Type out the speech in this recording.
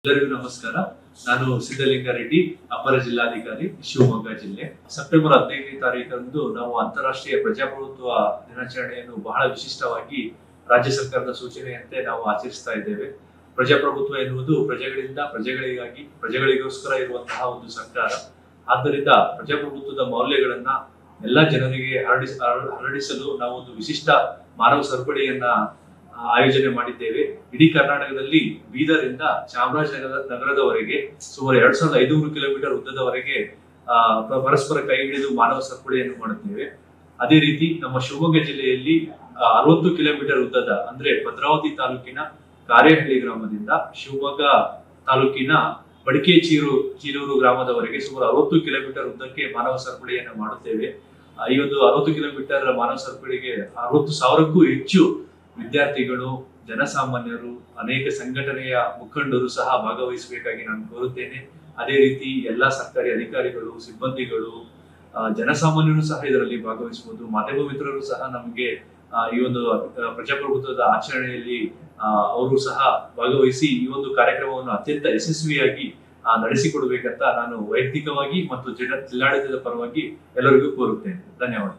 ಎಲ್ಲರಿಗೂ ನಮಸ್ಕಾರ. ನಾನು ಸಿದ್ದಲಿಂಗ ರೆಡ್ಡಿ, ಅಪರ ಜಿಲ್ಲಾಧಿಕಾರಿ, ಶಿವಮೊಗ್ಗ ಜಿಲ್ಲೆ. ಸೆಪ್ಟೆಂಬರ್ 15ನೇ ತಾರೀಕಂದು ನಾವು ಅಂತಾರಾಷ್ಟ್ರೀಯ ಪ್ರಜಾಪ್ರಭುತ್ವ ದಿನಾಚರಣೆಯನ್ನು ಬಹಳ ವಿಶಿಷ್ಟವಾಗಿ ರಾಜ್ಯ ಸರ್ಕಾರದ ಸೂಚನೆಯಂತೆ ನಾವು ಆಚರಿಸ್ತಾ ಇದ್ದೇವೆ. ಪ್ರಜಾಪ್ರಭುತ್ವ ಎನ್ನುವುದು ಪ್ರಜೆಗಳಿಂದ ಪ್ರಜೆಗಳಿಗಾಗಿ ಪ್ರಜೆಗಳಿಗೋಸ್ಕರ ಇರುವಂತಹ ಒಂದು ಸರ್ಕಾರ. ಆದ್ದರಿಂದ ಪ್ರಜಾಪ್ರಭುತ್ವದ ಮೌಲ್ಯಗಳನ್ನ ಎಲ್ಲ ಜನರಿಗೆ ಹರಡಿಸಲು ನಾವು ಒಂದು ವಿಶಿಷ್ಟ ಮಾನವ ಸರಪಳಿಯನ್ನ ಆಯೋಜನೆ ಮಾಡಿದ್ದೇವೆ. ಇಡೀ ಕರ್ನಾಟಕದಲ್ಲಿ ಬೀದರಿಂದ ಚಾಮರಾಜನಗರದವರೆಗೆ ಸುಮಾರು 2500 ಕಿಲೋಮೀಟರ್ ಉದ್ದದವರೆಗೆ ಪರಸ್ಪರ ಕೈ ಹಿಡಿದು ಮಾನವ ಸರಪಳಿಯನ್ನು ಮಾಡುತ್ತೇವೆ. ಅದೇ ರೀತಿ ನಮ್ಮ ಶಿವಮೊಗ್ಗ ಜಿಲ್ಲೆಯಲ್ಲಿ 60 ಕಿಲೋಮೀಟರ್ ಉದ್ದದ ಅಂದ್ರೆ ಭದ್ರಾವತಿ ತಾಲೂಕಿನ ಕಾರೇಹಳ್ಳಿ ಗ್ರಾಮದಿಂದ ಶಿವಮೊಗ್ಗ ತಾಲೂಕಿನ ಬಡಿಕೆ ಚೀರೂರು ಗ್ರಾಮದವರೆಗೆ ಸುಮಾರು 60 ಕಿಲೋಮೀಟರ್ ಉದ್ದಕ್ಕೆ ಮಾನವ ಸರಪಳಿಯನ್ನು ಮಾಡುತ್ತೇವೆ. ಈ ಒಂದು 60 ಕಿಲೋಮೀಟರ್ ಮಾನವ ಸರಪಳಿಗೆ 60,000ಕ್ಕೂ ಹೆಚ್ಚು ವಿದ್ಯಾರ್ಥಿಗಳು, ಜನಸಾಮಾನ್ಯರು, ಅನೇಕ ಸಂಘಟನೆಯ ಮುಖಂಡರು ಸಹ ಭಾಗವಹಿಸಬೇಕಾಗಿ ನಾನು ಕೋರುತ್ತೇನೆ. ಅದೇ ರೀತಿ ಎಲ್ಲಾ ಸರ್ಕಾರಿ ಅಧಿಕಾರಿಗಳು, ಸಿಬ್ಬಂದಿಗಳು, ಜನಸಾಮಾನ್ಯರು ಸಹ ಇದರಲ್ಲಿ ಭಾಗವಹಿಸಬಹುದು. ಮಾಧ್ಯಮ ಮಿತ್ರರು ಸಹ ನಮಗೆ ಈ ಒಂದು ಪ್ರಜಾಪ್ರಭುತ್ವದ ಆಚರಣೆಯಲ್ಲಿ ಅವರು ಸಹ ಭಾಗವಹಿಸಿ ಈ ಒಂದು ಕಾರ್ಯಕ್ರಮವನ್ನು ಅತ್ಯಂತ ಯಶಸ್ವಿಯಾಗಿ ನಡೆಸಿಕೊಡ್ಬೇಕಂತ ನಾನು ವೈಯಕ್ತಿಕವಾಗಿ ಮತ್ತು ಜಿಲ್ಲಾಡಳಿತದ ಪರವಾಗಿ ಎಲ್ಲರಿಗೂ ಕೋರುತ್ತೇನೆ. ಧನ್ಯವಾದ.